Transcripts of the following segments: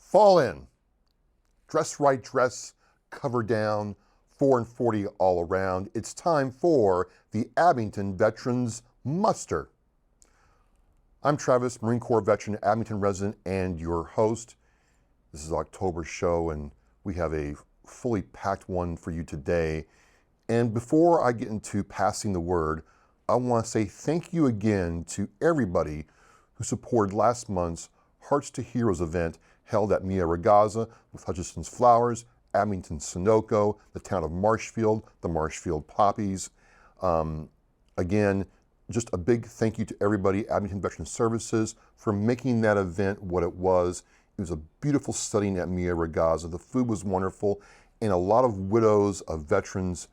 Fall in. Dress right, dress, cover down, 4 and 40 all around. It's time for the Abington Veterans Muster. I'm Travis, Marine Corps veteran, Abington resident, and your host. This is October's show, and we have a fully packed one for you today. And before I get into passing the word, I want to say thank you again to everybody who supported last month's Hearts to Heroes event held at Mia Regazza with Hutchinson's Flowers, Abington Sunoco, the town of Marshfield, the Marshfield Poppies. Again, just a big thank you to everybody, Abington Veterans Services, for making that event what it was. It was a beautiful setting at Mia Regazza. The food was wonderful, and a lot of widows of veterans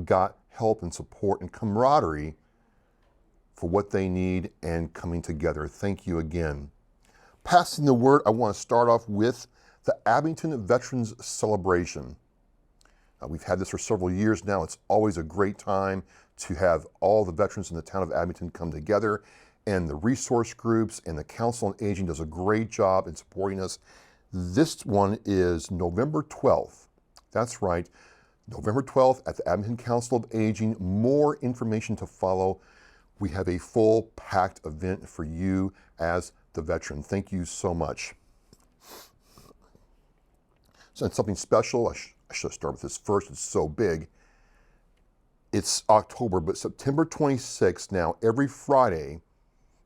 got help and support and camaraderie for what they need and coming together. Thank you again. Passing the word, I want to start off with the Abington Veterans Celebration. We've had this for several years now. It's always a great time to have all the veterans in the town of Abington come together, and the resource groups and the Council on Aging does a great job in supporting us. This one is November 12th. That's right, November 12th at the Abington Council of Aging. More information to follow. We have a full packed event for you as the veteran. Thank you so much. So it's something special. I should start with this first. It's so big. It's October, but September 26th now, every Friday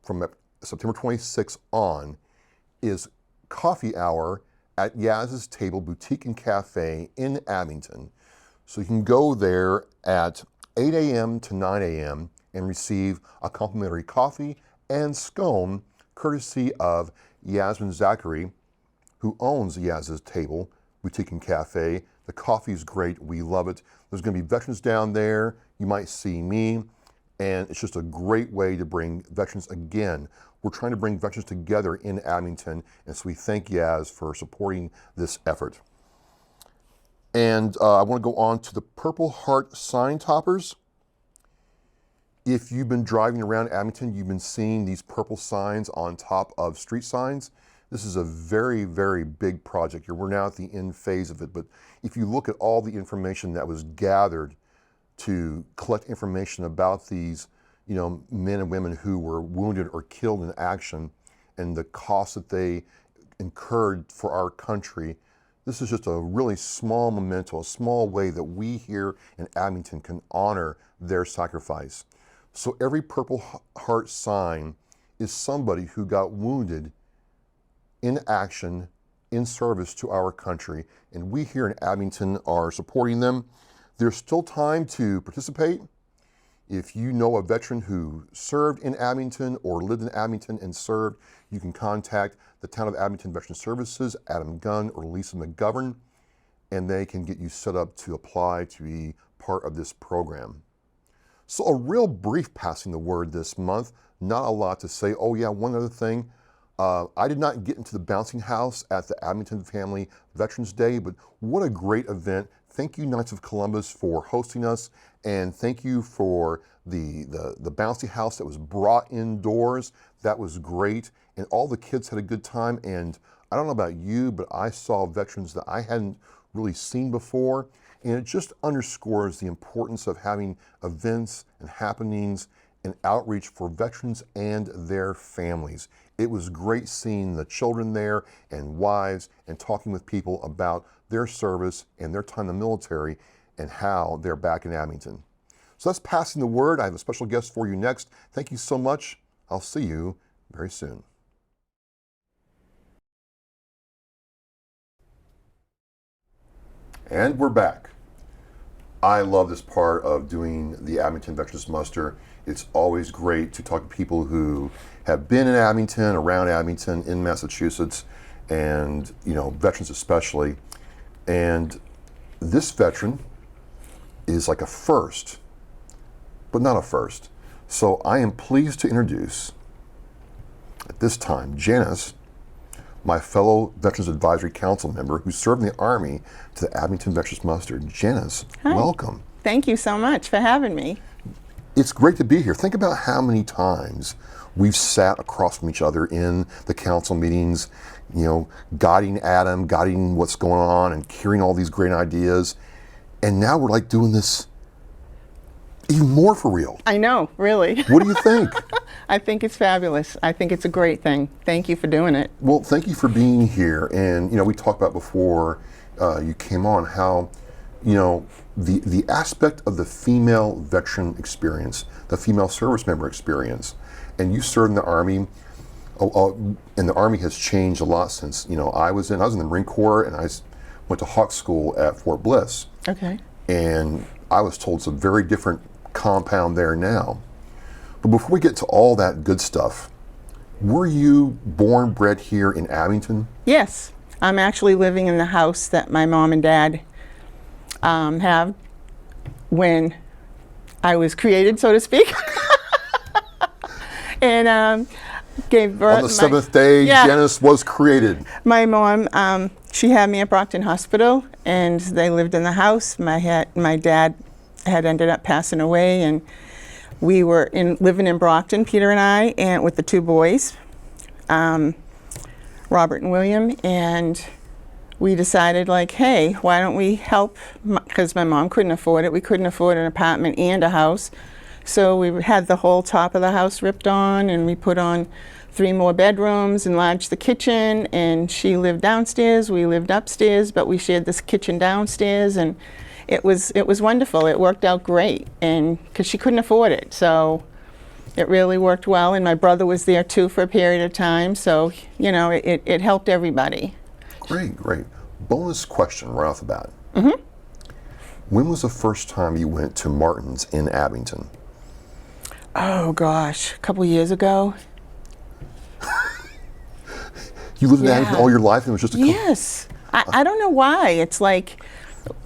from September 26th on, is coffee hour at Yaz's Table Boutique and Cafe in Abington. So you can go there at 8 a.m. to 9 a.m. and receive a complimentary coffee and scone courtesy of Yasmin Zachary, who owns Yaz's Table Boutique and Cafe. The coffee is great. We love it. There's going to be veterans down there. You might see me, and it's just a great way to bring veterans again. We're trying to bring veterans together in Abington, and so we thank Yaz for supporting this effort. And I want to go on to the Purple Heart sign toppers. If you've been driving around Abington, you've been seeing these purple signs on top of street signs. This is a very, very big project. We're now at the end phase of it, but if you look at all the information that was gathered to collect information about these, men and women who were wounded or killed in action and the cost that they incurred for our country, this is just a really small memento, a small way that we here in Abington can honor their sacrifice. So every Purple Heart sign is somebody who got wounded in action, in service to our country, and we here in Abington are supporting them. There's still time to participate. If you know a veteran who served in Abington or lived in Abington and served, you can contact the Town of Abington Veterans Services, Adam Gunn or Lisa McGovern, and they can get you set up to apply to be part of this program. So a real brief passing the word this month, not a lot to say. Oh yeah, one other thing. I did not get into the bouncing house at the Abington Family Veterans Day, but what a great event. Thank you, Knights of Columbus, for hosting us, and thank you for the bouncy house that was brought indoors. That was great, and all the kids had a good time, and I don't know about you, but I saw veterans that I hadn't really seen before, and it just underscores the importance of having events and happenings and outreach for veterans and their families. It was great seeing the children there and wives and talking with people about their service and their time in the military and how they're back in Abington. So that's passing the word. I have a special guest for you next. Thank you so much. I'll see you very soon. And we're back. I love this part of doing the Abington Veterans Muster. It's always great to talk to people who have been in Abington, around Abington, in Massachusetts, and veterans especially. And this veteran is like a first, but not a first. So I am pleased to introduce, at this time, Janice, my fellow Veterans Advisory Council member who served in the Army, to the Abington Veterans Muster. Janice, hi. Welcome. Thank you so much for having me. it's great to be here. Think about how many times we've sat across from each other in the council meetings, you know, guiding Adam, guiding what's going on, and hearing all these great ideas. And now we're like doing this even more for real. I know, really. What do you think? I think it's fabulous. I think it's a great thing. Thank you for doing it. Well, thank you for being here. And, you know, we talked about before you came on how, you know, the aspect of the female veteran experience, the female service member experience, and you served in the Army, and the Army has changed a lot since, you know, I was in the Marine Corps, and I went to Hawk School at Fort Bliss. Okay. And I was told it's a very different compound there now. But before we get to all that good stuff, were you born, bred here in Abington? Yes. I'm actually living in the house that my mom and dad have when I was created, so to speak. And gave birth. On the seventh day, yeah. Janice was created. My mom, she had me at Brockton Hospital, and they lived in the house. My dad had ended up passing away, and we were living in Brockton, Peter and I, and with the two boys, Robert and William, and we decided, like, hey, why don't we help, because my mom couldn't afford it. We couldn't afford an apartment and a house. So we had the whole top of the house ripped on, and we put on 3 more bedrooms, enlarged the kitchen, and she lived downstairs, we lived upstairs, but we shared this kitchen downstairs, and it was wonderful. It worked out great, and because she couldn't afford it, so it really worked well. And my brother was there too for a period of time, so you know, it helped everybody. Great, great. Bonus question right off the bat. Mm-hmm. When was the first time you went to Martin's in Abington? Oh gosh, a couple years ago. You lived in Abington all your life, and it was just a Yes. I don't know why. It's like,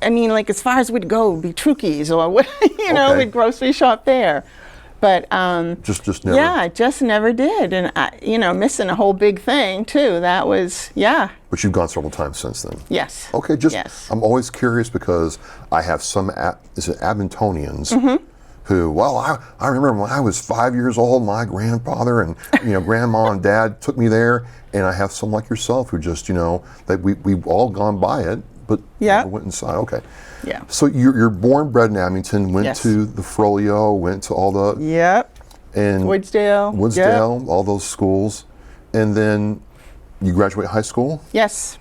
I mean, like as far as we'd go, would be Trukey's or what, you know, we'd grocery shop there. But just never. Yeah, I just never did, and you know, missing a whole big thing too. That was But you've gone several times since then. Yes. Okay, I'm always curious because I have some Abingtonians who, well, I remember when I was 5 years old, my grandfather and grandma and dad took me there, and I have some like yourself who just that we've all gone by it, but never went inside. Okay. Yeah. So you're born, bred in Abington, went to the Frollo, went to all the and Woodsdale, all those schools, and then you graduate high school. Yes.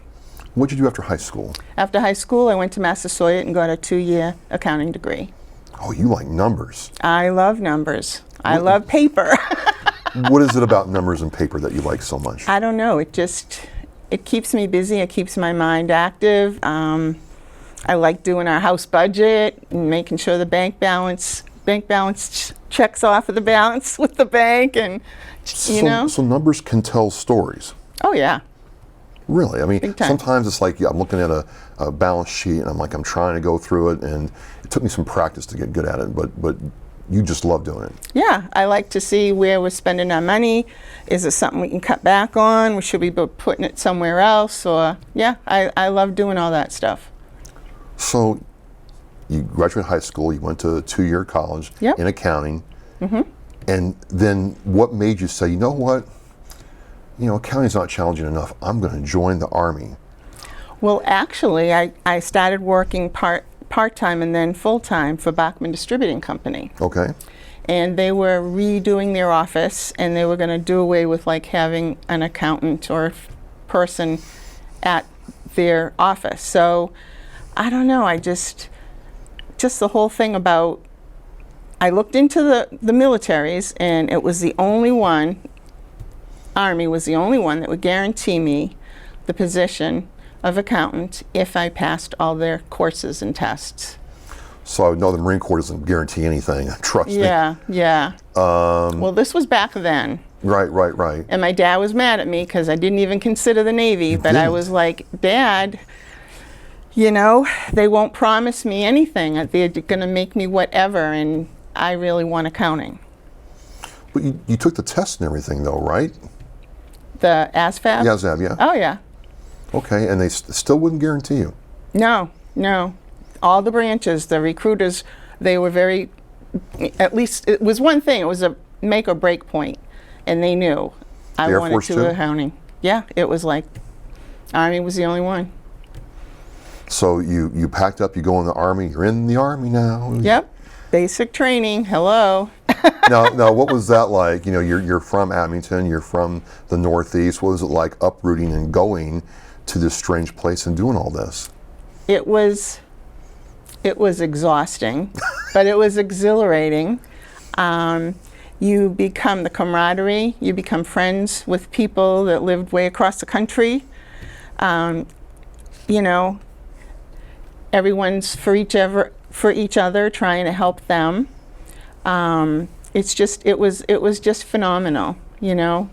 What did you do after high school? After high school, I went to Massasoit and got a 2-year accounting degree. Oh, you like numbers. I love numbers. I love paper. What is it about numbers and paper that you like so much? I don't know. It keeps me busy. It keeps my mind active. I like doing our house budget and making sure the bank balance checks off of the balance with the bank, and So numbers can tell stories. Oh yeah. Really? I mean, sometimes it's like I'm looking at a balance sheet and I'm trying to go through it, and it took me some practice to get good at it, but you just love doing it. Yeah, I like to see where we're spending our money. Is it something we can cut back on? Should we be putting it somewhere else? Or I love doing all that stuff. So you graduated high school, you went to a 2-year college in accounting, and then what made you say, you know what, accounting's not challenging enough, I'm going to join the Army? Well, actually, I started working part-time and then full-time for Bachman Distributing Company. Okay. And they were redoing their office, and they were going to do away with like having an accountant or person at their office. So I don't know, I just the whole thing about, I looked into the militaries, and it was the only one, Army was the only one that would guarantee me the position of accountant if I passed all their courses and tests. So I know the Marine Corps doesn't guarantee anything, trust me. Yeah. Well, this was back then. Right. And my dad was mad at me because I didn't even consider the Navy, but I was like, Dad, they won't promise me anything. They're going to make me whatever, and I really want accounting. But you took the test and everything, though, right? The ASVAB? Yeah, ASVAB, yeah. Oh, yeah. Okay, and they still wouldn't guarantee you? No. All the branches, the recruiters, they were very at least it was one thing. It was a make or break point, and they knew I Air wanted Force to too? accounting. Yeah, it was like Army was the only one. So you packed up, you go in the Army, you're in the Army now. Yep, basic training. Hello. Now, what was that like? You know, you're from Abington, you're from the Northeast. What was it like uprooting and going to this strange place and doing all this? It was exhausting, but it was exhilarating. You become the camaraderie. You become friends with people that lived way across the country. You know, everyone's for each other, trying to help them. It was just phenomenal, you know.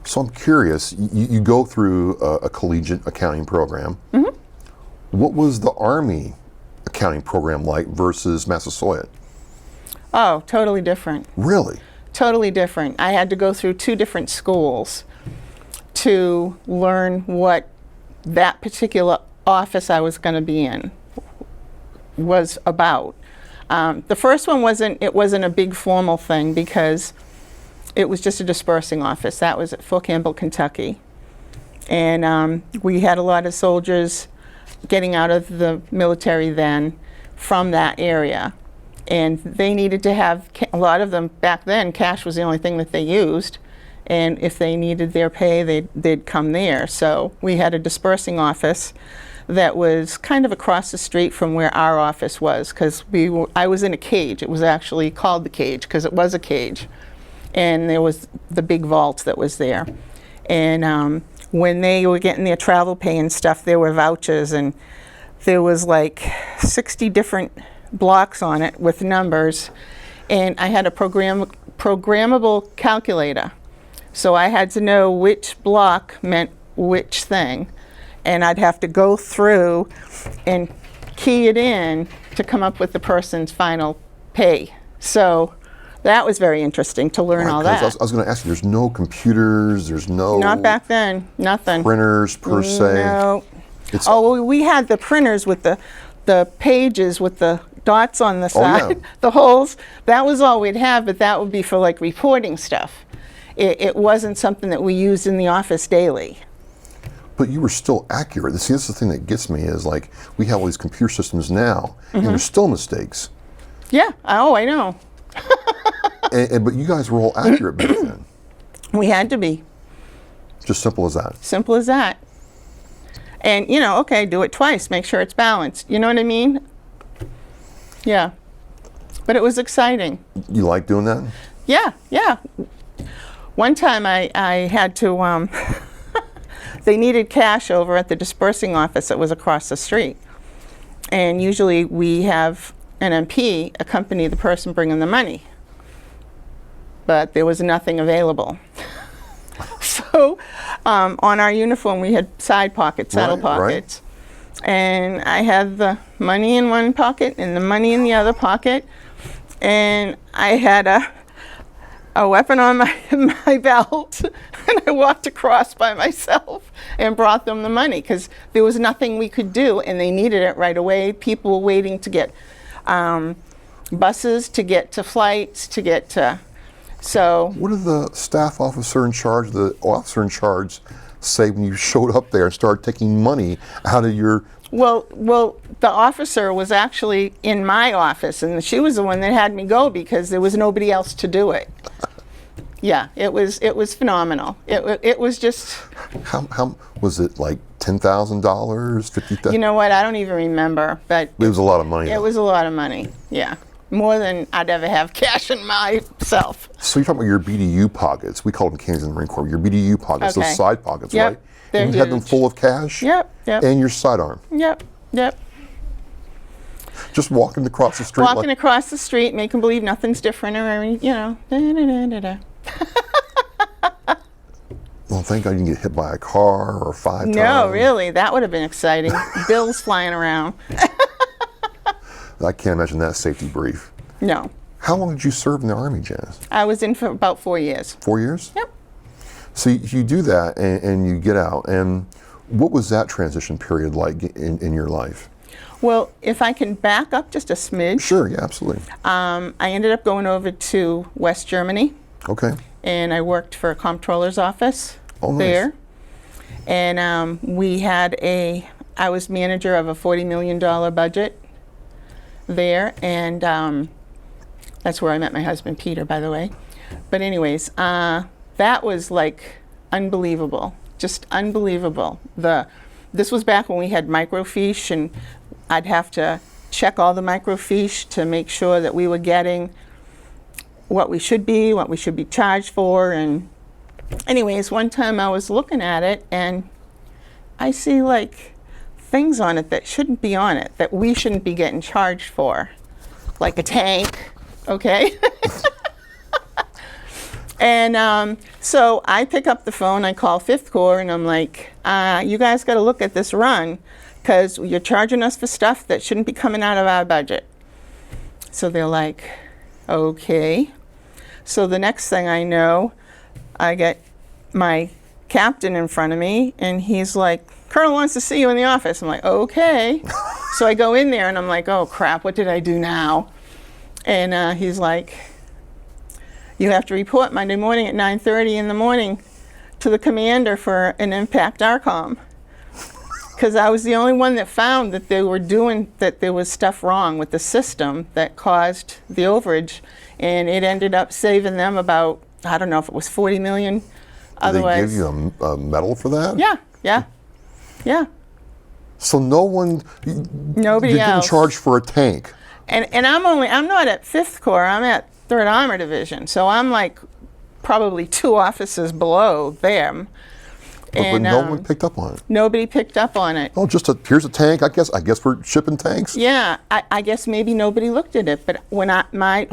So I'm curious, you go through a collegiate accounting program. Mm-hmm. What was the Army accounting program like versus Massasoit? Oh, totally different. Really? Totally different. I had to go through 2 different schools to learn what that particular office I was going to be in was about. The first one wasn't a big formal thing because it was just a dispersing office. That was at Fort Campbell, Kentucky. And we had a lot of soldiers getting out of the military then from that area. And they needed to have, a lot of them back then, cash was the only thing that they used. And if they needed their pay, they'd come there. So we had a dispersing office that was kind of across the street from where our office was, because I was in a cage. It was actually called the cage because it was a cage. And there was the big vault that was there. And when they were getting their travel pay and stuff, there were vouchers, and there was like 60 different blocks on it with numbers. And I had a programmable calculator. So I had to know which block meant which thing. And I'd have to go through and key it in to come up with the person's final pay. So that was very interesting to learn all that. I was going to ask you, there's no computers, there's no... Not back then, nothing. Printers per se? No. Well, we had the printers with the pages with the dots on the side, yeah. The holes. That was all we'd have, but that would be for like reporting stuff. It wasn't something that we used in the office daily. But you were still accurate. See, that's the thing that gets me is like, we have all these computer systems now, and there's still mistakes. Yeah, I know. But you guys were all accurate back then. We had to be. Just simple as that. Simple as that. And, you know, okay, do it twice. Make sure it's balanced. You know what I mean? Yeah. But it was exciting. You like doing that? Yeah. One time I had to, they needed cash over at the dispersing office that was across the street. And usually we have an MP accompany the person bringing the money. But there was nothing available. So on our uniform we had side pockets, saddle pockets. Right. And I had the money in one pocket and the money in the other pocket. And I had a weapon on my belt. And I walked across by myself and brought them the money because there was nothing we could do and they needed it right away. People were waiting to get buses, to get to flights, to get to... So, what did the staff officer in charge, the officer in charge, say when you showed up there and started taking money out of your... Well, the officer was actually in my office, and she was the one that had me go because there was nobody else to do it. Yeah, it was phenomenal. It was just... How was it, like $10,000, $50,000? You know what? I don't even remember, but... It was a lot of money. It was a lot of money, yeah. More than I'd ever have cash in myself. So you're talking about your BDU pockets. We call them cans in the Marine Corps. Your BDU pockets, Okay. those side pockets, Yep. right? They're and you had them huge. full of cash? Yep. And your sidearm? Yep. Just walking across the street? Walking across the street, making believe nothing's different, or, you know, da-da-da-da-da. Well, thank God you didn't get hit by a car or 5 times. No, really, that would have been exciting. Bills flying around. I can't imagine that safety brief. No. How long did you serve in the Army, Janice? I was in for about 4 years. 4 years? Yep. So you do that and you get out. And what was that transition period like in your life? Well, if I can back up just a smidge, Sure, yeah, absolutely. I ended up going over to West Germany, Okay. and I worked for a comptroller's office Oh, nice. there. And I was manager of a $40 million budget there, and that's where I met my husband, Peter, by the way. But anyways, that was like unbelievable, just unbelievable. This was back when we had microfiche, and I'd have to check all the microfiche to make sure that we were getting what we should be charged for. And anyways, one time I was looking at it, and I see like things on it that shouldn't be on it, that we shouldn't be getting charged for, like a tank, okay? And so I pick up the phone, I call Fifth Corps, and I'm like, you guys got to look at this run, because you're charging us for stuff that shouldn't be coming out of our budget. So they're like, okay. So the next thing I know, I get my captain in front of me, and he's like, Colonel wants to see you in the office. I'm like, okay. So I go in there, and I'm like, oh crap, what did I do now? And he's like, you have to report Monday morning at 9:30 in the morning to the commander for an impact ARCOM. Because I was the only one that found that there was stuff wrong with the system that caused the overage, and it ended up saving them about, I don't know if it was 40 million. Did they give you a medal for that? Yeah. So nobody Nobody else. didn't charge for a tank. And I'm not at 5th Corps, I'm at 3rd Armor Division, so I'm like probably 2 officers below them. But no one picked up on it. Nobody picked up on it. Oh, here's a tank. I guess we're shipping tanks. Yeah, I guess maybe nobody looked at it, but when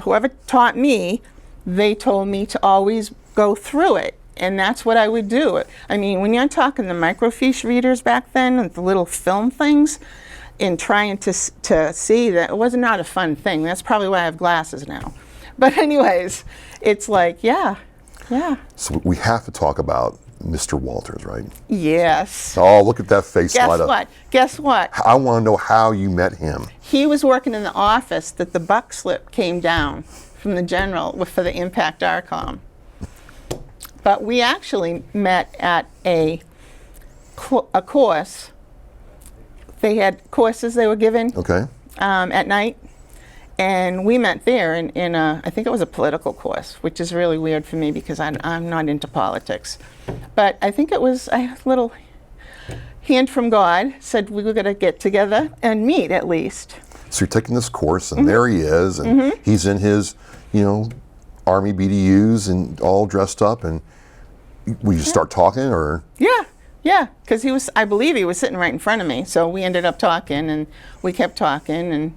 whoever taught me, they told me to always go through it, and that's what I would do. I mean, when you're talking the microfiche readers back then, and the little film things, and trying to see that, it was not a fun thing. That's probably why I have glasses now. But anyways, it's like, yeah. So we have to talk about Mr. Walters, right? Yes. Oh, look at that face light up. Guess what? I want to know how you met him. He was working in the office that the buck slip came down from the general for the impact ARCOM. But we actually met at a course. They had courses they were given at night. And we met there in I think it was a political course, which is really weird for me because I'm not into politics. But I think it was a little hand from God, said we were going to get together and meet at least. So you're taking this course, and there he is, and he's in his, Army BDUs and all dressed up, and we just start talking, or? Yeah, because I believe he was sitting right in front of me. So we ended up talking, and we kept talking,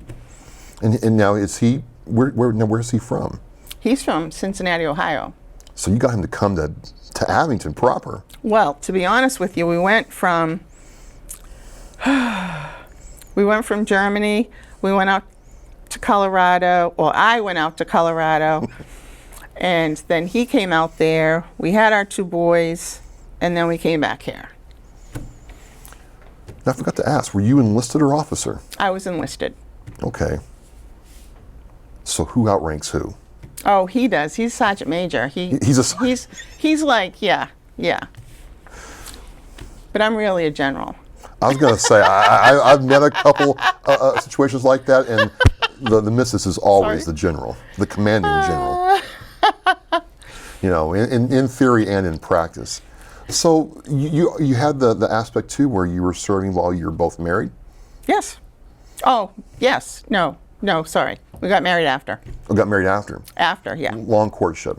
And now where's he from? He's from Cincinnati, Ohio. So you got him to come to Abington proper. Well, to be honest with you, we went from Germany, we went out to Colorado, or I went out to Colorado, and then he came out there, we had our 2 boys, and then we came back here. I forgot to ask, were you enlisted or officer? I was enlisted. Okay. So who outranks who? Oh, he does. He's Sergeant Major. He's like, yeah. But I'm really a general. I was going to say, I've met a couple situations like that, and the missus is always the general, the commanding general. In theory and in practice. So you had the aspect too where you were serving while you were both married? Yes. Oh, yes. No, sorry. We got married after. Oh, got married after? After, yeah. Long courtship.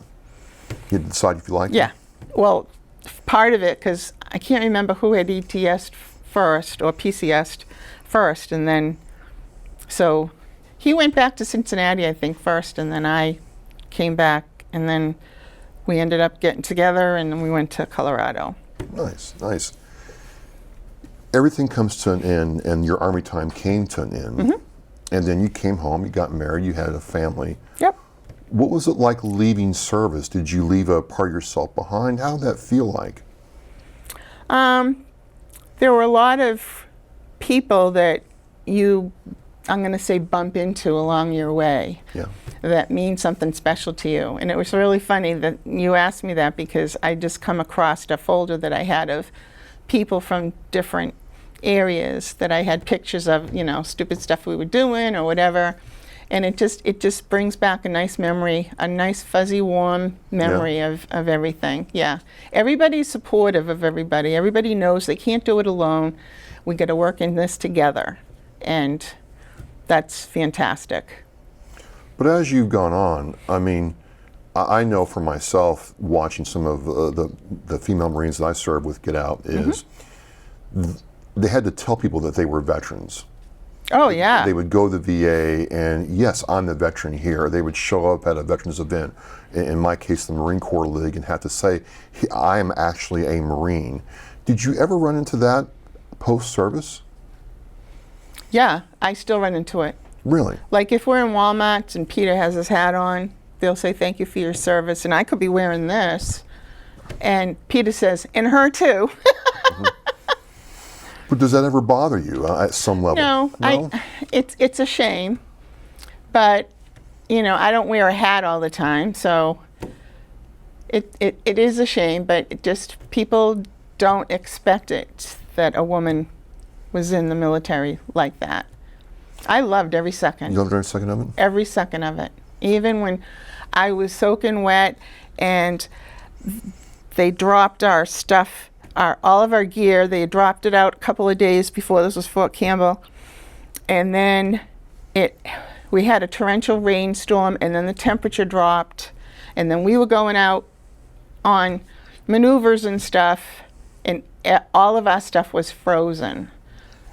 You had to decide if you liked it? Yeah. Well, part of it, because I can't remember who had ETS'd first or PCS'd first, and then, so he went back to Cincinnati, I think, first, and then I came back, and then we ended up getting together, and then we went to Colorado. Nice. Everything comes to an end, and your Army time came to an end. And then you came home, you got married, you had a family. Yep. What was it like leaving service? Did you leave a part of yourself behind? How did that feel like? There were a lot of people that you, I'm going to say, bump into along your way Yeah. that means something special to you. And it was really funny that you asked me that, because I just come across a folder that I had of people from different areas that I had pictures of, you know, stupid stuff we were doing or whatever. And it just brings back a nice memory, a nice fuzzy warm memory of everything. Yeah. Everybody's supportive of everybody. Everybody knows they can't do it alone. We got to work in this together. And that's fantastic. But as you've gone on, I mean, I know for myself, watching some of the female Marines that I served with get out, is they had to tell people that they were veterans. Oh, yeah. They would go to the VA and, yes, I'm the veteran here. They would show up at a veterans event, in my case, the Marine Corps League, and have to say, I am actually a Marine. Did you ever run into that post-service? Yeah, I still run into it. Really? Like if we're in Walmart and Peter has his hat on, they'll say, thank you for your service. And I could be wearing this. And Peter says, and her too. But does that ever bother you at some level? No? It's a shame. But, you know, I don't wear a hat all the time. So it is a shame, but it just people don't expect it that a woman was in the military like that. I loved every second. You loved every second of it? Every second of it. Even when I was soaking wet and they dropped our stuff, all of our gear, they dropped it out a couple of days before. This was Fort Campbell. And then we had a torrential rainstorm, and then the temperature dropped, and then we were going out on maneuvers and stuff, and all of our stuff was frozen.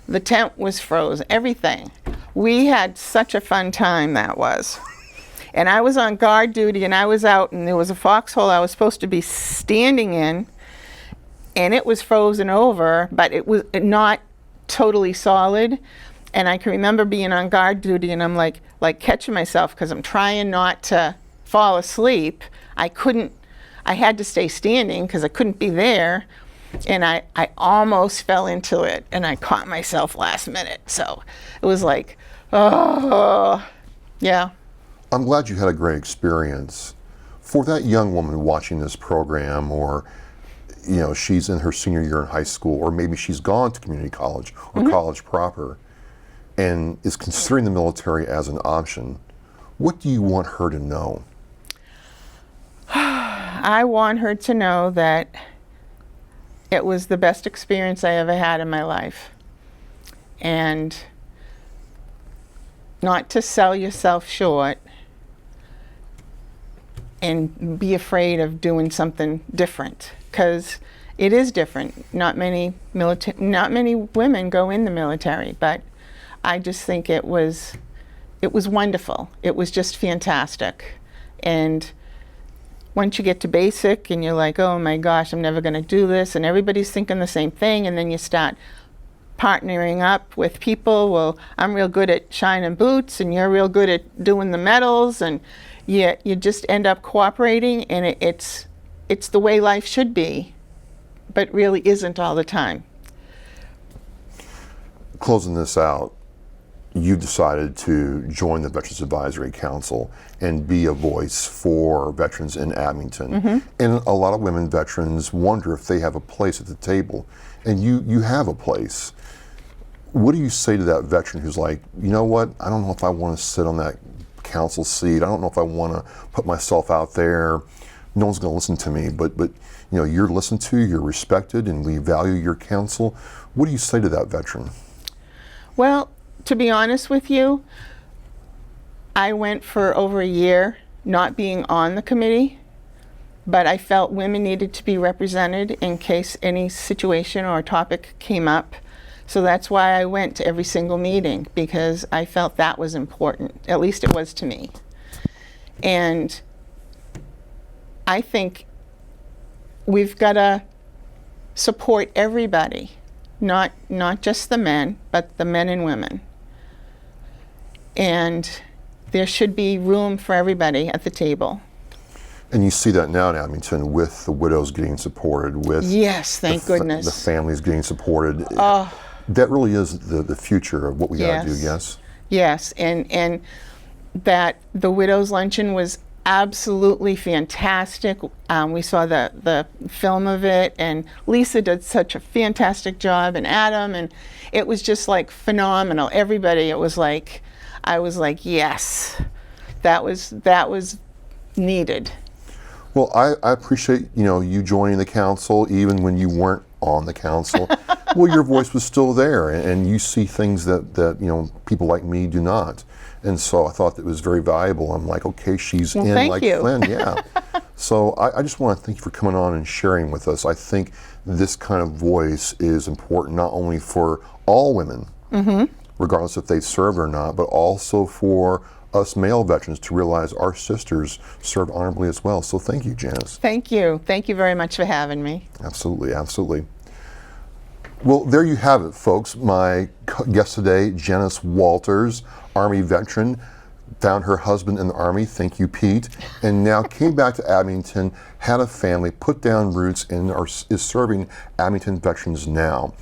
The tent was frozen, everything. We had such a fun time, that was. And I was on guard duty, and I was out, and there was a foxhole I was supposed to be standing in, and it was frozen over, but it was not totally solid. And I can remember being on guard duty, and I'm like catching myself because I'm trying not to fall asleep. I had to stay standing because I couldn't be there. And I almost fell into it, and I caught myself last minute. So it was like, oh, yeah. I'm glad you had a great experience. For that young woman watching this program, or, you know, she's in her senior year in high school, or maybe she's gone to community college or college proper, and is considering the military as an option, what do you want her to know? I want her to know that it was the best experience I ever had in my life. And not to sell yourself short and be afraid of doing something different, because it is different. Not many women go in the military, but I just think it was wonderful. It was just fantastic. And once you get to basic and you're like, oh my gosh, I'm never going to do this, and everybody's thinking the same thing, and then you start partnering up with people. Well, I'm real good at shining boots, and you're real good at doing the medals, and you just end up cooperating, and it's the way life should be, but really isn't all the time. Closing this out, you decided to join the Veterans Advisory Council and be a voice for veterans in Abington. And a lot of women veterans wonder if they have a place at the table, and you have a place. What do you say to that veteran who's like, you know what, I don't know if I want to sit on that council seat. I don't know if I want to put myself out there. No one's going to listen to me, but you know, you're listened to, you're respected, and we value your counsel. What do you say to that veteran? Well, to be honest with you, I went for over a year not being on the committee, but I felt women needed to be represented in case any situation or topic came up. So that's why I went to every single meeting, because I felt that was important. At least it was to me. And I think we've got to support everybody, not just the men, but the men and women. And there should be room for everybody at the table. And you see that now in Abington with the widows getting supported, with yes, thank goodness, the families getting supported. Oh, That really is the future of what we got to do, Yes. yes? Yes, and that the Widows Luncheon was absolutely fantastic. We saw the film of it, and Lisa did such a fantastic job, and Adam, and it was just like phenomenal. Everybody, it was like, I was like, yes, that was needed. Well, I appreciate, you joining the council even when you weren't on the council. Well, your voice was still there, and you see things that people like me do not. And so I thought that was very valuable. I'm like, okay, she's Well, in thank like you. Flynn, yeah. So I just want to thank you for coming on and sharing with us. I think this kind of voice is important not only for all women, regardless if they served or not, but also for us male veterans to realize our sisters served honorably as well. So thank you, Janice. Thank you. Thank you very much for having me. Absolutely, absolutely. Well, there you have it, folks. My guest today, Janice Walters, Army veteran, found her husband in the Army, thank you, Pete, and now came back to Abington, had a family, put down roots, and is serving Abington veterans now.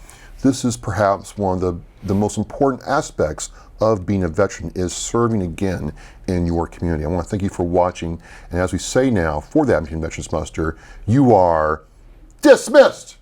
This is perhaps one of the most important aspects of being a veteran, is serving again in your community. I want to thank you for watching, and as we say now, for the Abington Veterans Muster, you are dismissed!